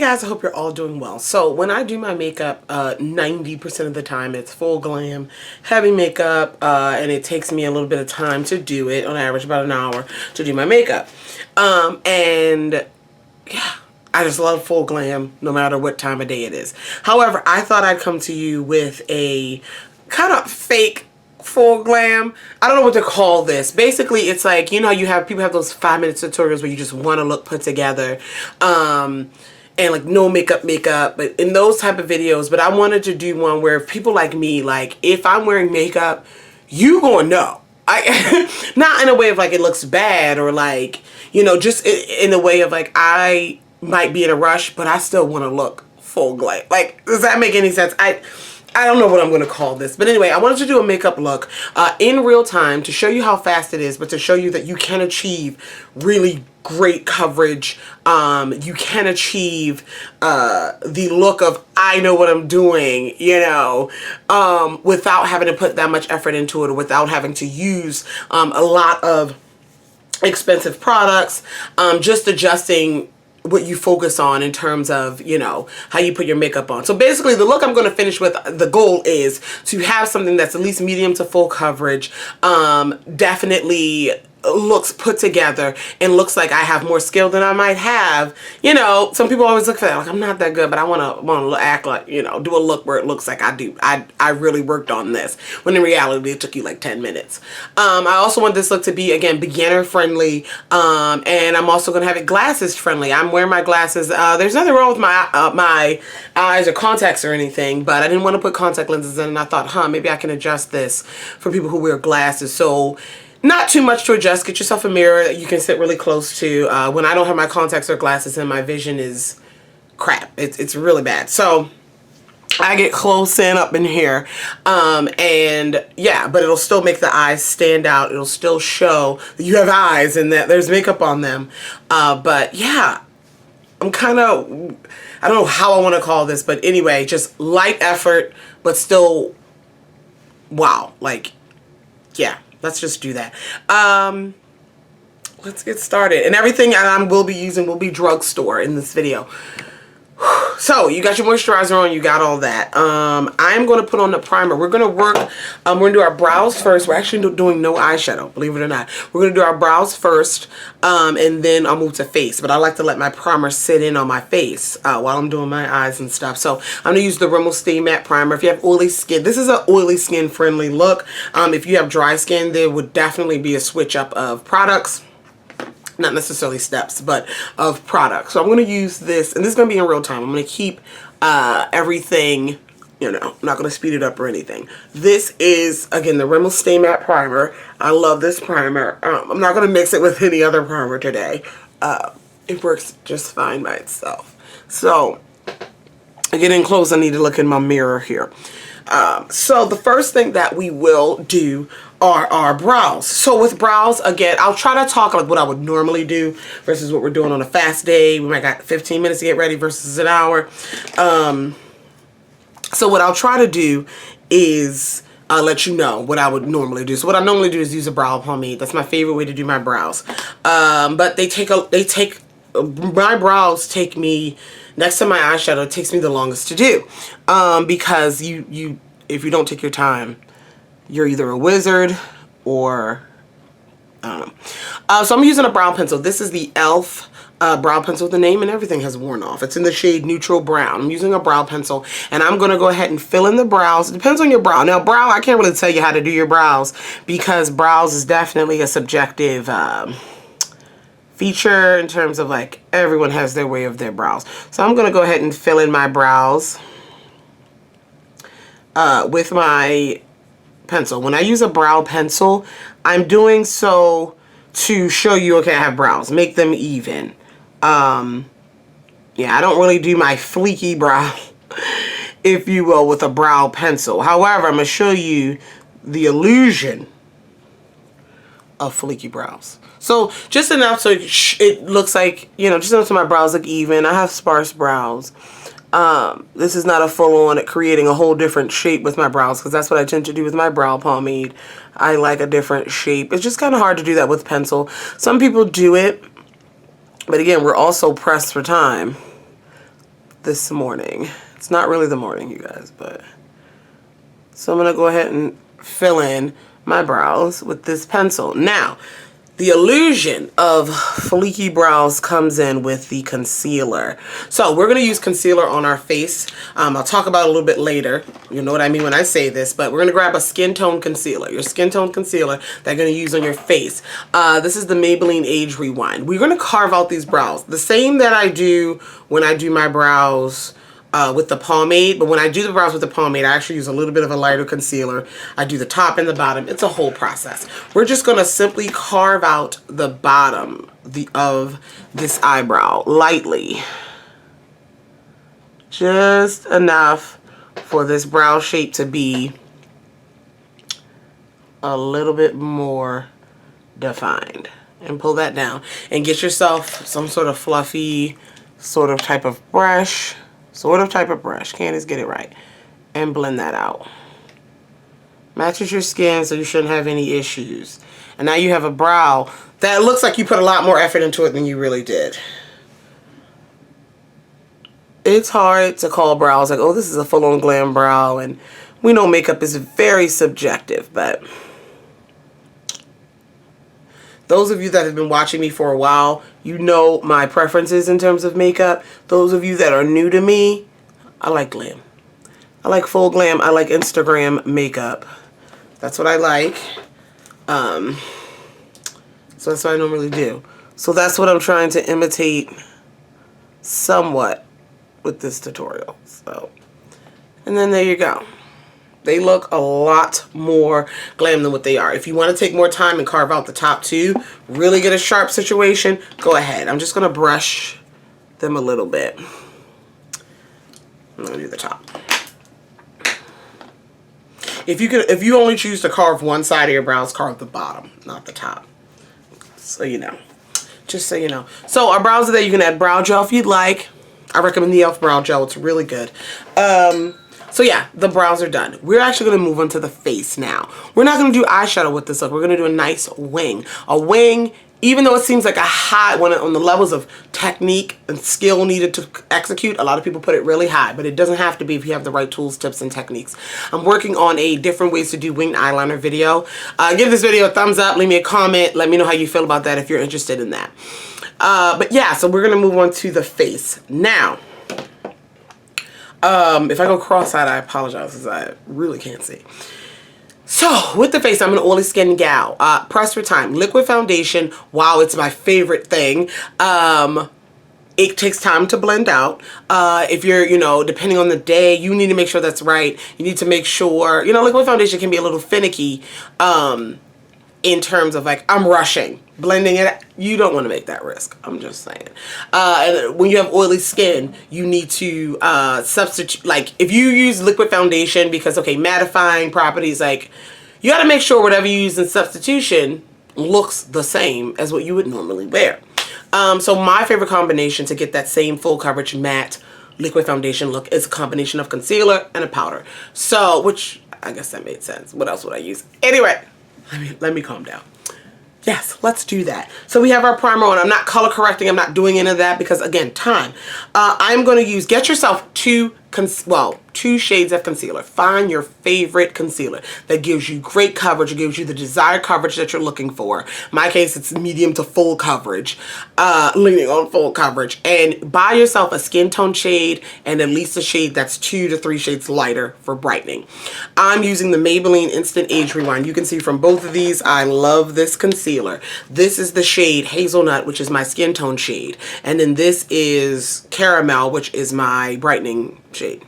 guys, I hope you're all doing well. So when I do my makeup, 90% of the time it's full glam, heavy makeup, and it takes me a little bit of time to do it, on average about an hour to do my makeup. And yeah, I just love full glam no matter what time of day it is. However, I thought I'd come to you with a kind of fake full glam. I don't know what to call this. Basically, it's like, you know, you have people have those 5-minute tutorials where you just want to look put together, and like no makeup, but in those type of videos. But I wanted to do one where people like me, like if I'm wearing makeup, you gonna know. Not in a way of like it looks bad or like, you know, just in a way of like I might be in a rush, but I still want to look full glam. Like, does that make any sense? I don't know what I'm going to call this. But anyway, I wanted to do a makeup look in real time to show you how fast it is, but to show you that you can achieve really great coverage. You can achieve the look of I know what I'm doing, you know, without having to put that much effort into it, or without having to use a lot of expensive products, just adjusting what you focus on in terms of, you know, how you put your makeup on. So basically the look I'm going to finish with, the goal is to have something that's at least medium to full coverage, definitely looks put together and looks like I have more skill than I might have. You know, some people always look for that, like I'm not that good, but I want to act like, you know, do a look where it looks like I really worked on this, when in reality it took you like 10 minutes. I also want this look to be, again, beginner friendly, and I'm also going to have it glasses friendly. I'm wearing my glasses. There's nothing wrong with my eyes or contacts or anything, but I didn't want to put contact lenses in, and I thought, maybe I can adjust this for people who wear glasses. So not too much to adjust. Get yourself a mirror that you can sit really close to. When I don't have my contacts or glasses in, my vision is crap. It's really bad. So I get close in up in here. And yeah, but it'll still make the eyes stand out. It'll still show that you have eyes and that there's makeup on them. But yeah, I'm kind of, I don't know how I want to call this, but anyway, just light effort, but still, wow. Like, yeah. Let's just do that. Let's get started. And everything I will be using will be Drugstore in this video. So you got your moisturizer on, you got all that. I'm going to put on the primer. We're going to work, we're going to do our brows first. We're actually doing no eyeshadow, believe it or not. We're going to do our brows first, and then I'll move to face. But I like to let my primer sit in on my face while I'm doing my eyes and stuff. So I'm going to use the Rimmel Stay Matte Primer. If you have oily skin, this is an oily skin friendly look. If you have dry skin, there would definitely be a switch up of products. Not necessarily steps, but of products. So I'm going to use this, and this is going to be in real time. I'm going to keep everything, you know, I'm not going to speed it up or anything. This is, again, the Rimmel Stay Matte Primer. I love this primer. I'm not going to mix it with any other primer today. It works just fine by itself. So, getting close, I need to look in my mirror here. So the first thing that we will do are our brows. So with brows, again, I'll try to talk like what I would normally do versus what we're doing on a fast day. We might got 15 minutes to get ready versus an hour. So what I'll try to do is let you know what I would normally do. So what I normally do is use a brow pomade. That's my favorite way to do my brows. But my brows take me, next to my eyeshadow, it takes me the longest to do, because if you don't take your time, you're either a wizard or I don't know. So I'm using a brow pencil. This is the e.l.f. Brow pencil. The name and everything has worn off. It's in the shade Neutral Brown. I'm using a brow pencil, and I'm going to go ahead and fill in the brows. It depends on your brow. Now, brow, I can't really tell you how to do your brows, because brows is definitely a subjective feature in terms of like everyone has their way of their brows. So I'm going to go ahead and fill in my brows with my pencil. When I use a brow pencil, I'm doing so to show you, okay, I have brows, make them even. Yeah, I don't really do my fleeky brow, if you will, with a brow pencil. However, I'm going to show you the illusion of fleeky brows. So just enough so it looks like, you know, just enough so my brows look even. I have sparse brows. This is not a full-on creating a whole different shape with my brows, because that's what I tend to do with my brow pomade. I like a different shape. It's just kind of hard to do that with pencil. Some people do it, but again, we're also pressed for time. this morning. It's not really the morning, you guys, but... So I'm going to go ahead and fill in my brows with this pencil. Now, the illusion of fleeky brows comes in with the concealer. So we're going to use concealer on our face. I'll talk about it a little bit later. You know what I mean when I say this, but we're going to grab a skin tone concealer, your skin tone concealer that you're going to use on your face. This is the Maybelline Age Rewind. We're going to carve out these brows. The same that I do when I do my brows with the pomade, but when I do the brows with the pomade, I actually use a little bit of a lighter concealer. I do the top and the bottom. It's a whole process. We're just going to simply carve out the bottom of this eyebrow lightly. Just enough for this brow shape to be a little bit more defined. And pull that down. And get yourself some sort of fluffy type of brush. Candice, get it right. And blend that out. Matches your skin, so you shouldn't have any issues. And now you have a brow that looks like you put a lot more effort into it than you really did. It's hard to call brows like, oh, this is a full-on glam brow. And we know makeup is very subjective, but those of you that have been watching me for a while, you know my preferences in terms of makeup. Those of you that are new to me, I like glam. I like full glam. I like Instagram makeup. That's what I like. So that's what I normally do. So that's what I'm trying to imitate somewhat with this tutorial. So, and then there you go. They look a lot more glam than what they are. If you want to take more time and carve out the top two, really get a sharp situation, go ahead. I'm just going to brush them a little bit. I'm going to do the top. If you only choose to carve one side of your brows, carve the bottom, not the top. So you know. Just so you know. So our brows are there. You can add brow gel if you'd like. I recommend the e.l.f. brow gel. It's really good. So yeah, the brows are done. We're actually going to move on to the face now. We're not going to do eyeshadow with this look. We're going to do a nice wing. A wing, even though it seems like a high one on the levels of technique and skill needed to execute, a lot of people put it really high, but it doesn't have to be if you have the right tools, tips, and techniques. I'm working on a different ways to do winged eyeliner video. Give this video a thumbs up, leave me a comment, let me know how you feel about that if you're interested in that. But yeah, so we're going to move on to the face. Now, if I go cross-eyed, I apologize because I really can't see. So, with the face, I'm an oily skin gal. Press for time. Liquid foundation, wow, it's my favorite thing. It takes time to blend out. If you're, depending on the day, you need to make sure that's right. You need to make sure, liquid foundation can be a little finicky in terms of like, I'm rushing. Blending it, you don't want to make that risk. I'm just saying. And when you have oily skin, you need to substitute. Like if you use liquid foundation, because okay, mattifying properties, like you got to make sure whatever you use in substitution looks the same as what you would normally wear. So my favorite combination to get that same full coverage matte liquid foundation look is a combination of concealer and a powder. So, which I guess that made sense. What else would I use? Anyway, let me calm down. Yes, let's do that. So we have our primer on. I'm not color correcting. I'm not doing any of that because, again, time. I'm going to use, get yourself two shades of concealer. Find your favorite concealer that gives you great coverage. It gives you the desired coverage that you're looking for. In my case, it's medium to full coverage, leaning on full coverage. And buy yourself a skin tone shade and at least a shade that's 2 to 3 shades lighter for brightening. I'm using the Maybelline Instant Age Rewind. You can see from both of these, I love this concealer. This is the shade Hazelnut, which is my skin tone shade. And then this is Caramel, which is my brightening shade.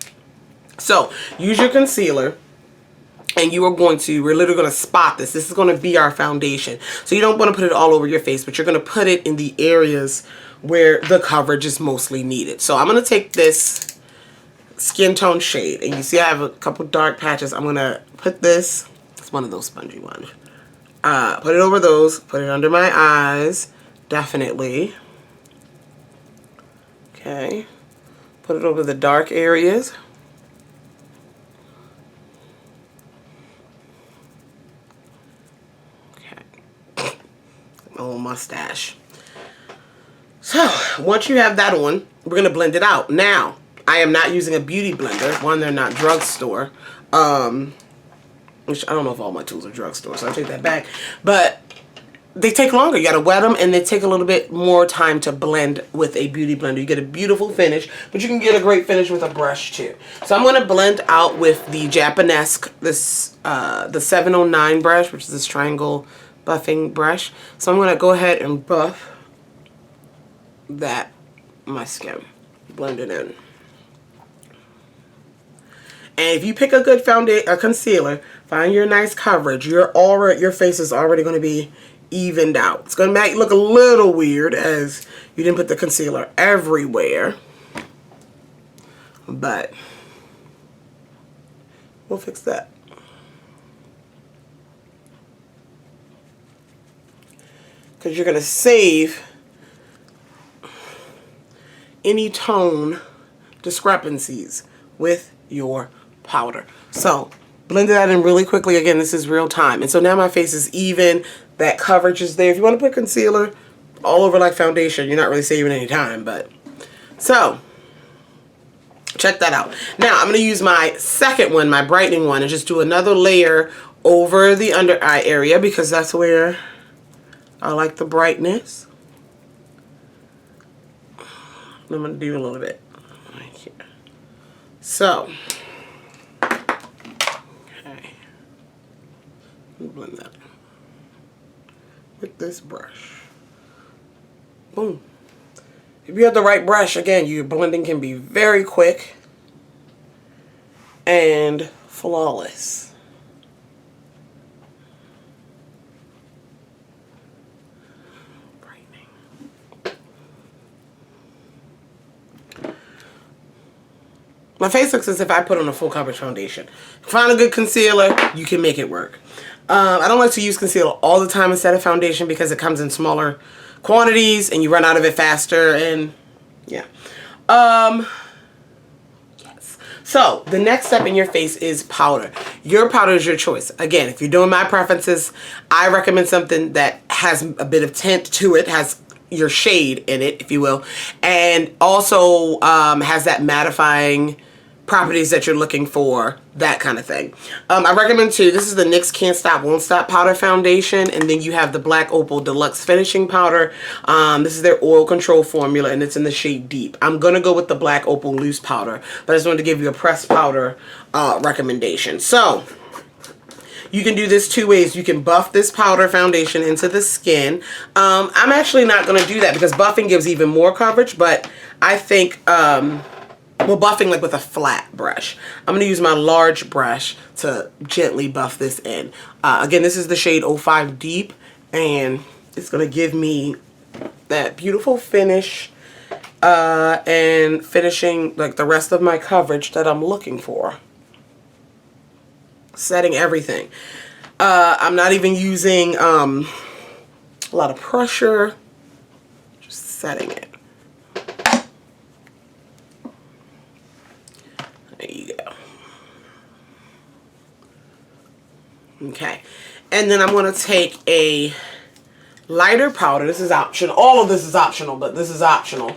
So use your concealer and we're literally going to spot this. This is going to be our foundation. So you don't want to put it all over your face, but you're going to put it in the areas where the coverage is mostly needed. So I'm going to take this skin tone shade and you see I have a couple dark patches. I'm going to put this, it's one of those spongy ones. Put it over those, put it under my eyes, definitely. Okay. Put it over the dark areas. Okay. My little mustache. So, once you have that on, we're going to blend it out. Now, I am not using a beauty blender. One, they're not drugstore. Which I don't know if all my tools are drugstore, so I take that back. But they take longer. You gotta wet them, and they take a little bit more time to blend with a beauty blender. You get a beautiful finish, but you can get a great finish with a brush too. So I'm gonna blend out with the Japanesque, the 709 brush, which is this triangle buffing brush. So I'm gonna go ahead and buff my skin, blend it in. And if you pick a good concealer, find your nice coverage. Your face is already going to be evened out. It's going to make it look a little weird as you didn't put the concealer everywhere, but we'll fix that. Because you're going to save any tone discrepancies with your powder. So blend that in really quickly. Again, this is real time. And so now my face is even. That coverage is there. If you want to put concealer all over like foundation, you're not really saving any time. But so check that out. Now I'm going to use my second one, my brightening one, and just do another layer over the under eye area because that's where I like the brightness. I'm going to do a little bit right here. So, okay, blend that with this brush. Boom. If you have the right brush, again, your blending can be very quick and flawless. My face looks as if I put on a full coverage foundation. Find a good concealer, you can make it work. I don't like to use concealer all the time instead of foundation because it comes in smaller quantities and you run out of it faster, and yeah. Yes. So the next step in your face is powder. Your powder is your choice. Again, if you're doing my preferences, I recommend something that has a bit of tint to it, has your shade in it, if you will, and also has that mattifying properties that you're looking for, that kind of thing. I recommend too, this is the NYX Can't Stop Won't Stop powder foundation, and then you have the Black Opal Deluxe finishing powder. This is their oil control formula, and it's in the shade Deep. I'm gonna go with the Black Opal loose powder, but I just wanted to give you a pressed powder recommendation. So you can do this two ways. You can buff this powder foundation into the skin. I'm actually not going to do that because buffing gives even more coverage, but I think, well, buffing like with a flat brush. I'm going to use my large brush to gently buff this in. Again, this is the shade 05 Deep, and it's going to give me that beautiful finish and finishing like the rest of my coverage that I'm looking for. Setting everything. I'm not even using a lot of pressure, just setting it. There you go. Okay, and then I'm going to take a lighter powder. This is optional. All of this is optional, but this is optional.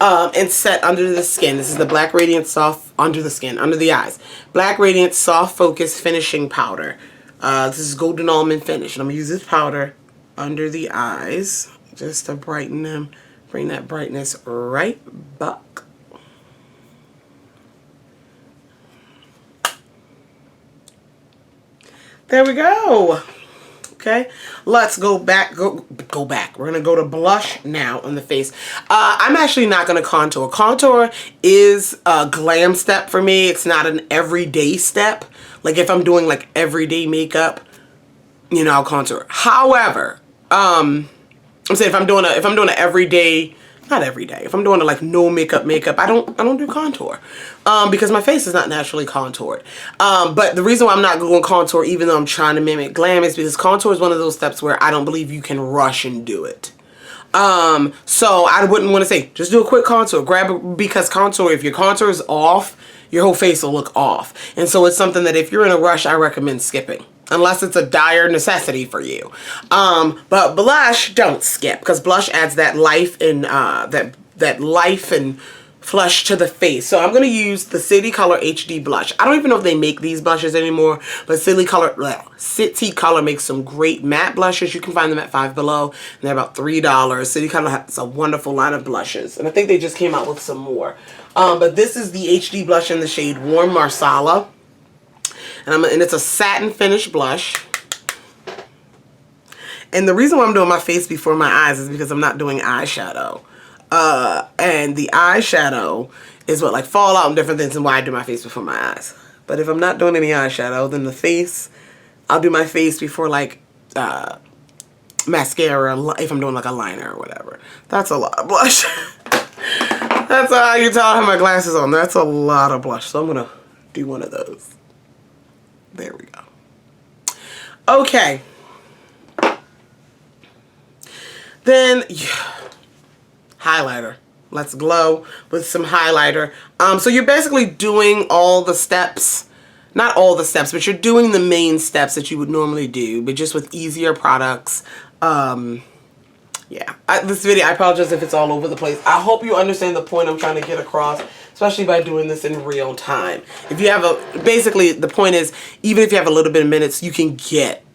And set under the skin. This is the Black Radiant Soft, under the skin, under the eyes. Black Radiant Soft Focus Finishing Powder. This is Golden Almond Finish. And I'm going to use this powder under the eyes just to brighten them, bring that brightness right back. There we go. Okay, let's go back. Go back. We're gonna go to blush now on the face. I'm actually not gonna contour. Contour is a glam step for me. It's not an everyday step. Like if I'm doing like everyday makeup, you know, I'll contour. However, I'm saying if I'm doing an everyday, not every day. If I'm doing a like no makeup, I don't do contour because my face is not naturally contoured. But the reason why I'm not going contour, even though I'm trying to mimic glam, is because contour is one of those steps where I don't believe you can rush and do it. So I wouldn't want to say just do a quick contour. Grab it, because contour, if your contour is off, your whole face will look off. And so it's something that if you're in a rush, I recommend skipping. Unless it's a dire necessity for you. But blush, don't skip, because blush adds that life and that life and flush to the face. So I'm going to use the City Color HD blush. I don't even know if they make these blushes anymore, but City Color makes some great matte blushes. You can find them at Five Below, and they're about $3. City Color has a wonderful line of blushes, and I think they just came out with some more. But this is the HD blush in the shade Warm Marsala, and it's a satin finish blush. And the reason why I'm doing my face before my eyes is because I'm not doing eyeshadow. And the eyeshadow is what, like, fallout and different things, and why I do my face before my eyes. But if I'm not doing any eyeshadow, then the face, I'll do my face before, like, mascara, if I'm doing, like, a liner or whatever. That's a lot of blush. That's how you tell I have my glasses on. That's a lot of blush. So I'm going to do one of those. There we go. Okay. Then, highlighter. Let's glow with some highlighter. So you're basically doing all the steps, not all the steps, but you're doing the main steps that you would normally do, but just with easier products. Yeah, this video, I apologize if it's all over the place. I hope you understand the point I'm trying to get across, especially by doing this in real time. If you have basically the point is, even if you have a little bit of minutes, you can get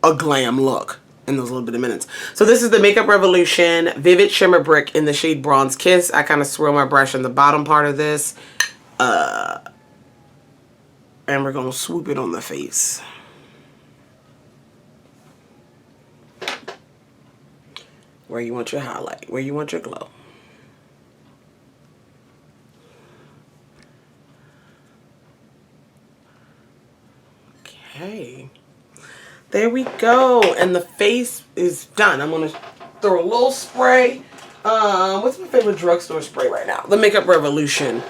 a glam look in those little bit of minutes. So this is the Makeup Revolution Vivid Shimmer Brick in the shade Bronze Kiss. I kind of swirl my brush in the bottom part of this. And we're going to swoop it on the face. Where you want your highlight, where you want your glow. Okay. There we go, and the face is done. I'm gonna throw a little spray. What's my favorite drugstore spray right now? The Makeup Revolution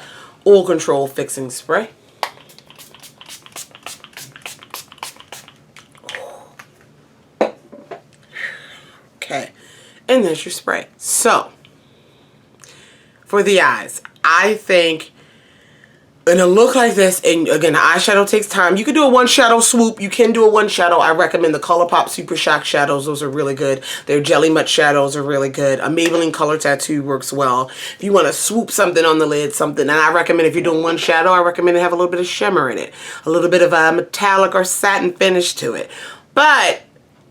Oil Control Fixing Spray. Okay, and there's your spray. So, for the eyes, I think in a look like this, and again, the eyeshadow takes time. You can do a one shadow swoop. You can do a one shadow. I recommend the ColourPop Super Shock shadows. Those are really good. Their Jelly Mutt shadows are really good. A Maybelline Color Tattoo works well. If you want to swoop something on the lid, something, and I recommend if you're doing one shadow, I recommend it have a little bit of shimmer in it. A little bit of a metallic or satin finish to it. But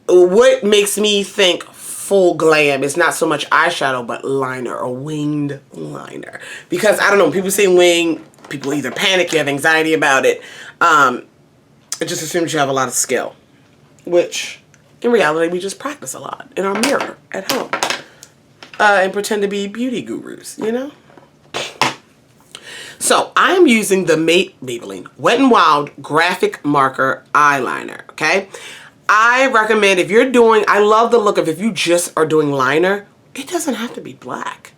what makes me think full glam is not so much eyeshadow, but liner, or winged liner. Because, I don't know, people say wing, people either panic, you have anxiety about it. It just assumes you have a lot of skill. Which, in reality, we just practice a lot in our mirror at home. And pretend to be beauty gurus, you know? So, I am using the Maybelline Wet n Wild Graphic Marker Eyeliner, okay? I recommend if you're doing, I love the look of if you just are doing liner, it doesn't have to be black.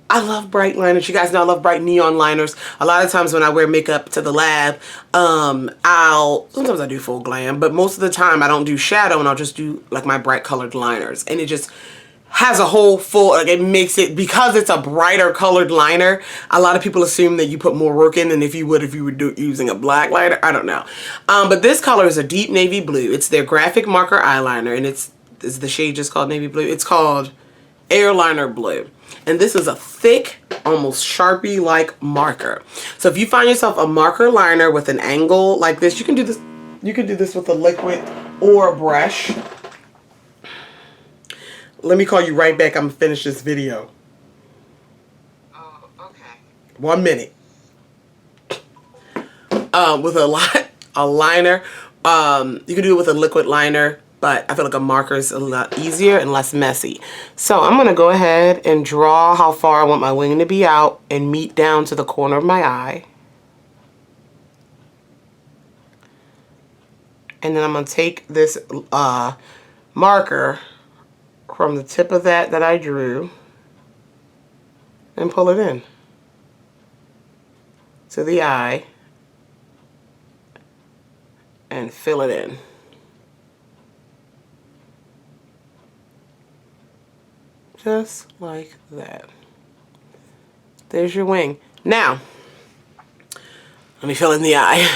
I love bright liners. You guys know I love bright neon liners. A lot of times when I wear makeup to the lab, sometimes I do full glam, but most of the time I don't do shadow and I'll just do like my bright colored liners. And it just has a whole full, like it makes it, because it's a brighter colored liner, a lot of people assume that you put more work in than if you were using a black liner. I don't know. But this color is a deep navy blue. It's their graphic marker eyeliner, and is the shade just called navy blue? It's called Airliner Blue. And this is a thick, almost Sharpie-like marker. So if you find yourself a marker liner with an angle like this, you can do this. You can do this with a liquid or a brush. Let me call you right back. I'm gonna finish this video. Oh, okay. 1 minute. With a liner. You can do it with a liquid liner, but I feel like a marker is a lot easier and less messy. So I'm gonna go ahead and draw how far I want my wing to be out and meet down to the corner of my eye. And then I'm gonna take this marker from the tip of that I drew and pull it in to the eye and fill it in. Just like that. There's your wing. Now, let me fill in the eye.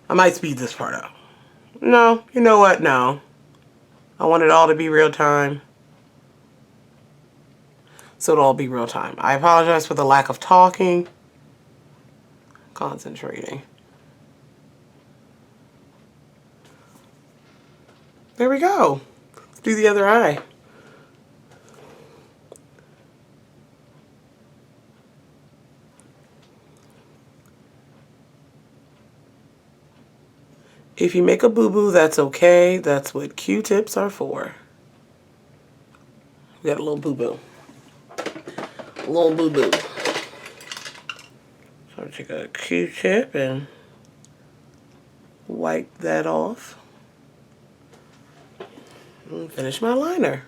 I might speed this part up. No, you know what? No. I want it all to be real time. so it'll all be real time. I apologize for the lack of talking. Concentrating. There we go. Let's do the other eye. If you make a boo-boo, that's okay. That's what Q-tips are for. We got a little boo-boo. A little boo-boo. So I'll take a Q-tip and wipe that off. And finish my liner.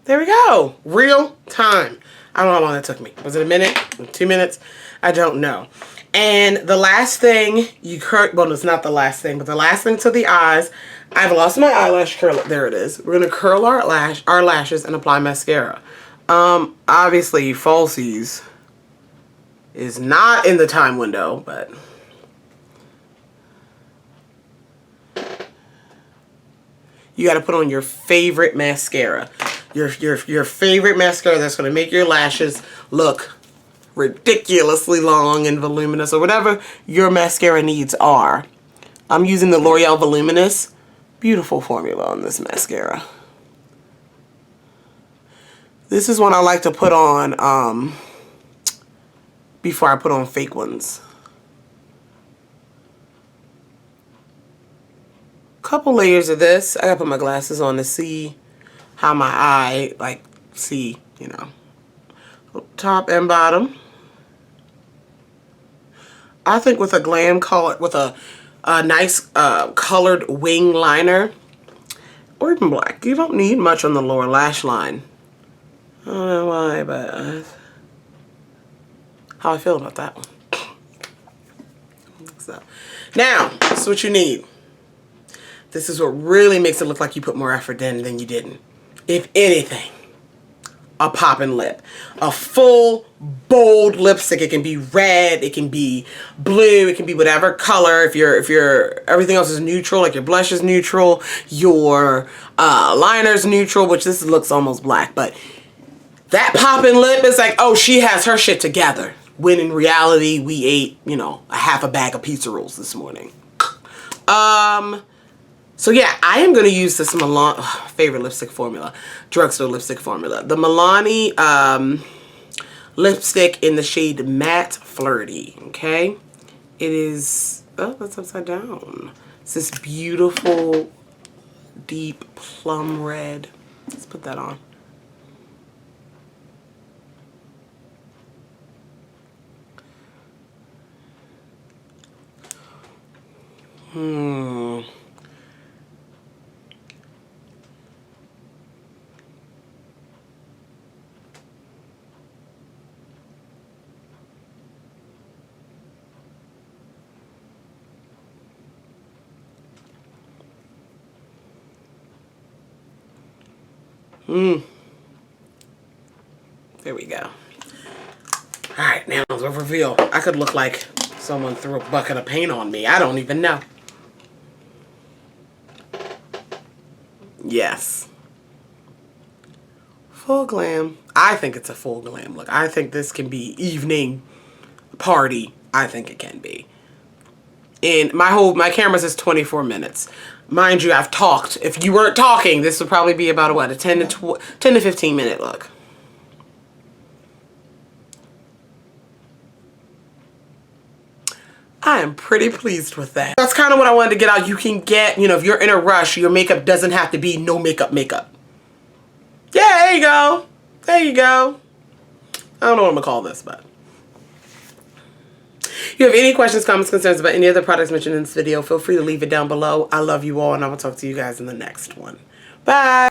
There we go. Real time. I don't know how long that took me. Was it a minute? 2 minutes? I don't know. And the last thing you well, it's not the last thing, but the last thing to the eyes, I've lost my eyelash curl. There it is. We're going to curl our lashes and apply mascara. Obviously, falsies is not in the time window, but you got to put on your favorite mascara. Your favorite mascara that's going to make your lashes look ridiculously long and voluminous, or whatever your mascara needs are. I'm using the L'Oreal Voluminous. Beautiful formula on this mascara. This is one I like to put on before I put on fake ones. Couple layers of this. I gotta put my glasses on to see how my eye, like, see, you know, top and bottom. I think with a Glam color, with a nice colored wing liner, or even black, you don't need much on the lower lash line. I don't know why, but how I feel about that one. So, now, this is what you need. This is what really makes it look like you put more effort in than you didn't. If anything, a poppin' lip. A full, bold lipstick. It can be red, it can be blue, it can be whatever color. If everything else is neutral, like your blush is neutral, your liner's neutral, which this looks almost black, but that poppin' lip is like, oh, she has her shit together. When in reality, we ate, you know, a half a bag of pizza rolls this morning. So yeah, I am going to use this favorite lipstick formula, Drugstore lipstick formula. The Milani lipstick in the shade Matte Flirty, okay? It is, oh, that's upside down. It's this beautiful, deep plum red. Let's put that on. There we go. Alright, now the reveal. I could look like someone threw a bucket of paint on me. I don't even know. Yes. Full glam. I think it's a full glam look. I think this can be evening party. I think it can be. And my camera says 24 minutes. Mind you, I've talked. If you weren't talking, this would probably be about what, a 10 to 15 minute look. I am pretty pleased with that. That's kind of what I wanted to get out. You can get, you know, if you're in a rush, your makeup doesn't have to be no makeup. Yeah, there you go. There you go. I don't know what I'm gonna call this, but. If you have any questions, comments, concerns about any of the products mentioned in this video, feel free to leave it down below. I love you all, and I will talk to you guys in the next one. Bye.